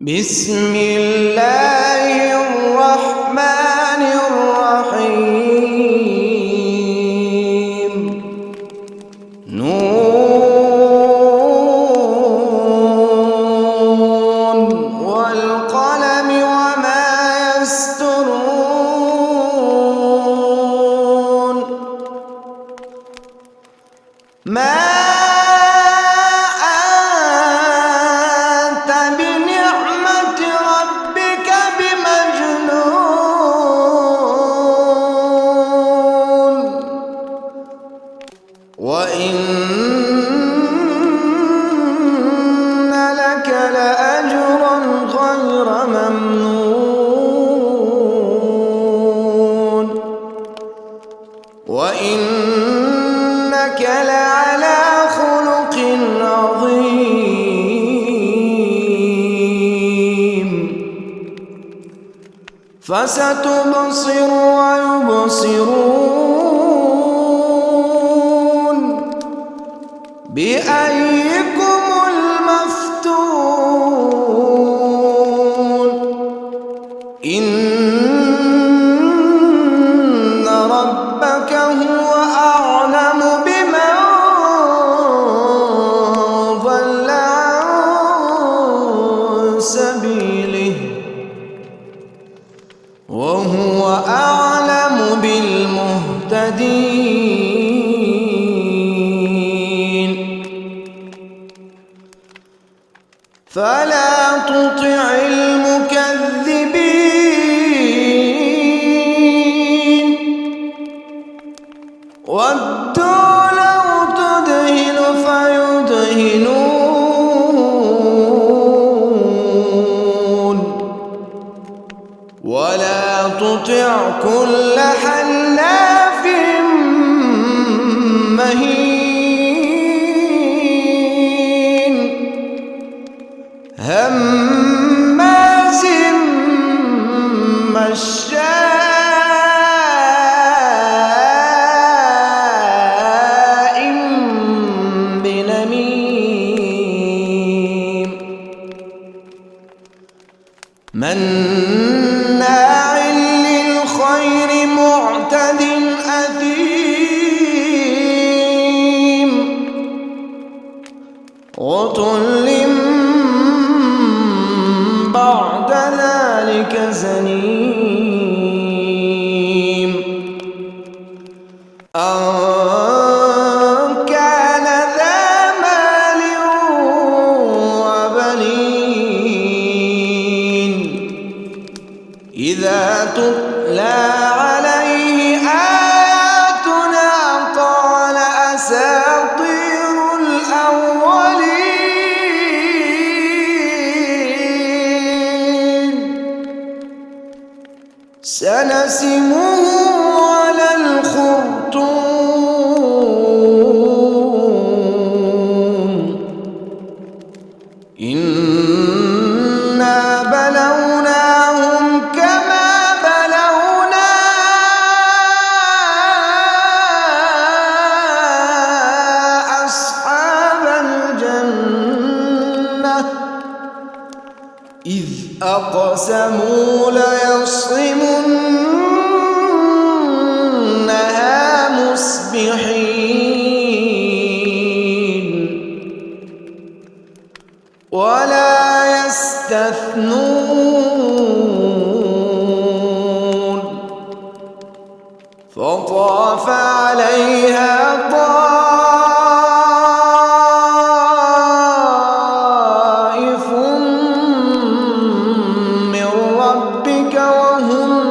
بسم الله الرحمن الرحيم نون والقلم وما يسطرون ما وإن لك لأجرا غير ممنون وإنك لعلى خلق عظيم فستبصر ويبصرون بأيكم المفتون إن ربك هو أعلم بمن ضل عن سبيله وهو أعلم بالمهتدين فلا تطع المكذبين ودوا لو تدهن فيدهنون ولا تطع كل حلاف مهين هماز مشاء بنميم مناع للخير معتد أثيم عتل بعد ذلك زنيم أن كان ذا مال وبنين إذا تتلى عليه آياتنا قال أساطير الأولين سنسمه على الخرطوم إنا بلوناهم كما بلونا أصحاب الجنة إذ أقسموا ليصرمنها مصبحين ولا يستثنون فطاف عليها طائف من ربك وهم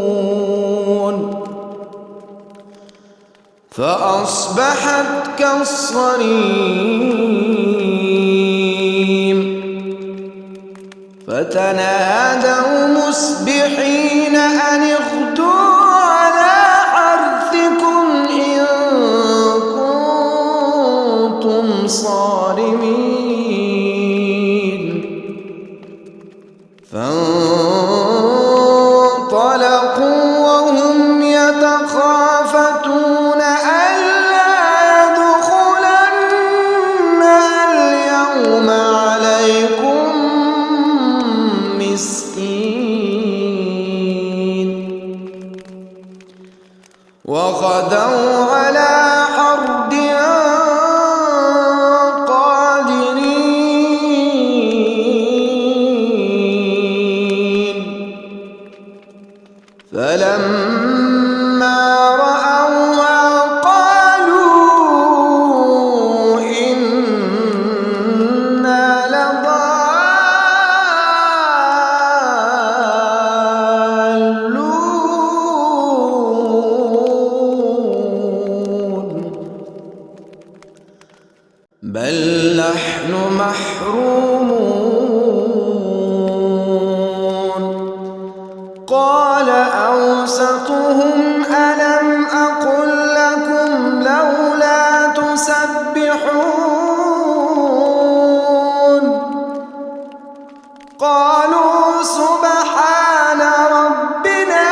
نائمون فأصبحت كالصريم فتنادوا مصبحين أن اغدوا على حرثكم إن كنتم صارمين فانطلقوا وهم يتخافتون ألا بل نحن محرومون قال أوسطهم ألم أقل لكم لولا تسبحون قالوا سبحان ربنا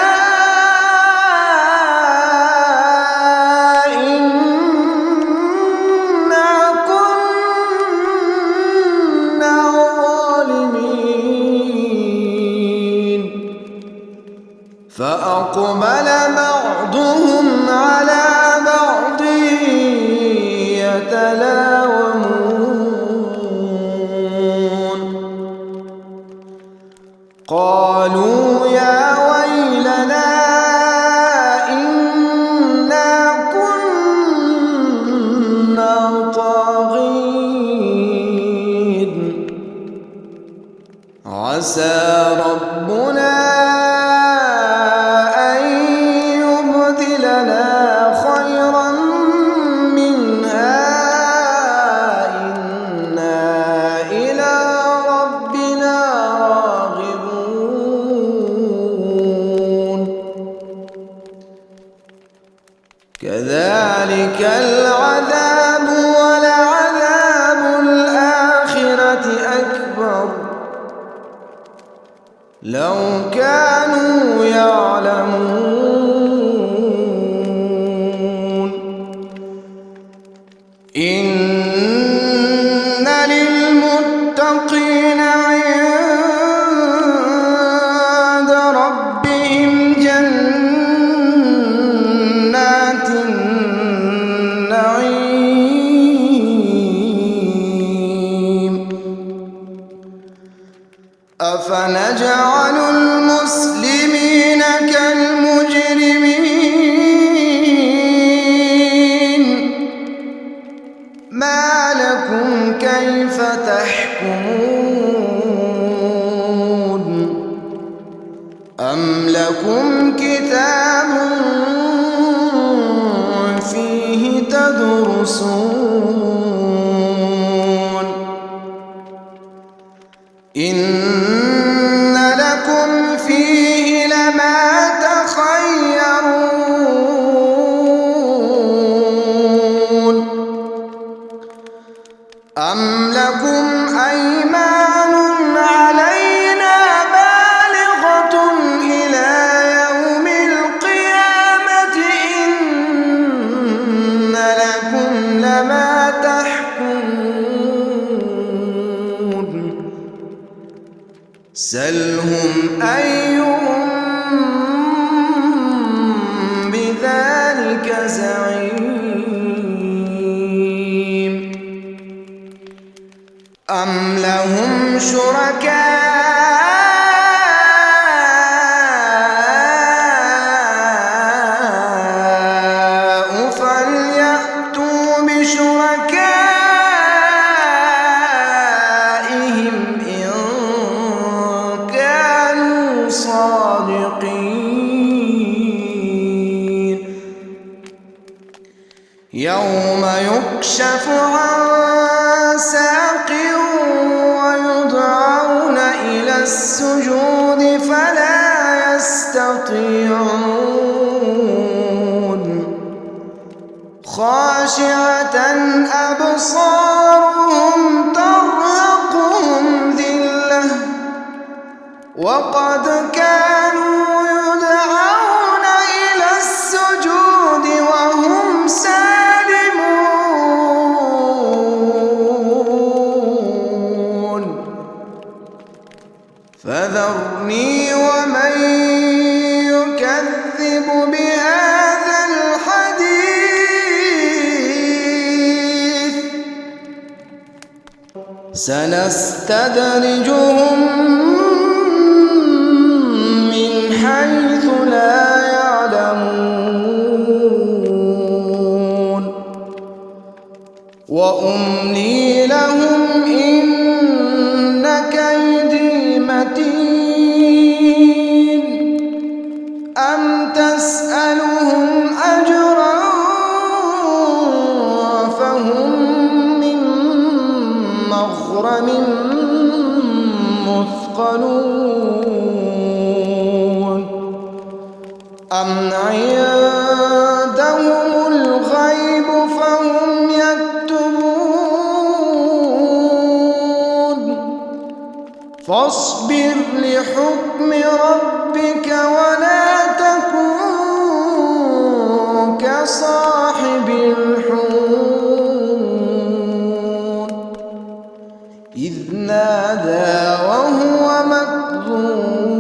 إنا كنا ظالمين فأقبل بعضهم على بعض يتلاومون قالوا يا ويلنا إنا كنا طاغين عسى ربنا أن يبدلنا خيرا منها إنا إلى ربنا راغبون كذلك العذاب ولعذاب الآخرة أكبر لو كانوا يعلمون إن للمتقين عند ربهم جنات النعيم أفنجعل المسلمين كالمجرمين ما لكم كيف تحكمون أم لكم كتاب فيه تدرسون إن لكم فيه لما تخيرون أم لكم أيمان علينا بالغة إلى يوم القيامة إن لكم لما تحكمون سلهم أيهم بذلك زعيم أم لهم شركاء فليأتوا بشركائهم إن كانوا صادقين يوم يكشف عن ساق ويدعون إلى السجود فلا يستطيعون خاشعة أبصارهم ترهقهم ذلة وقد كانوا يدعون إلى السجود وهم سالمون فذرني ومن يكذب بهذا الحديث سنستدرجهم من حيث لا يعلمون وأملي لهم إن كيدي متين أم تسألهم أجرا فهم من مثقلون أم عندهم الغيب فهم يكتبون فاصبر لحكم ربك ولا تكن كصاحب الحوت إذ نادى وهو مكظوم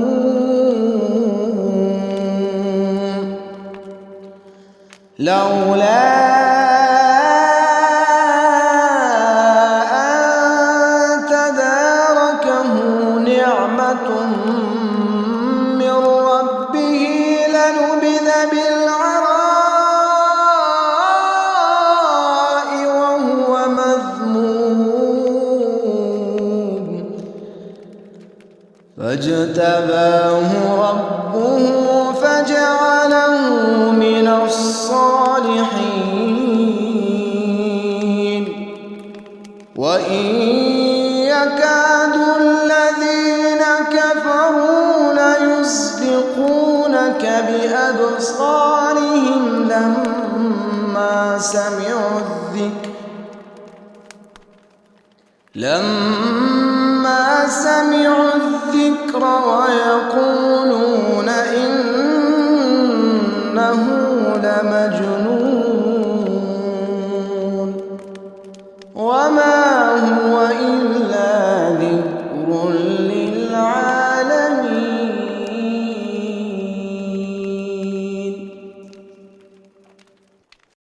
لولا أن تداركه نعمة من ربه لنبذ بالعراء وهو مذموم فاجتباه ربه فجعله من الصالحين وإن يكاد الذين كفروا ليزلقونك بأبصارهم لما سمعوا الذكر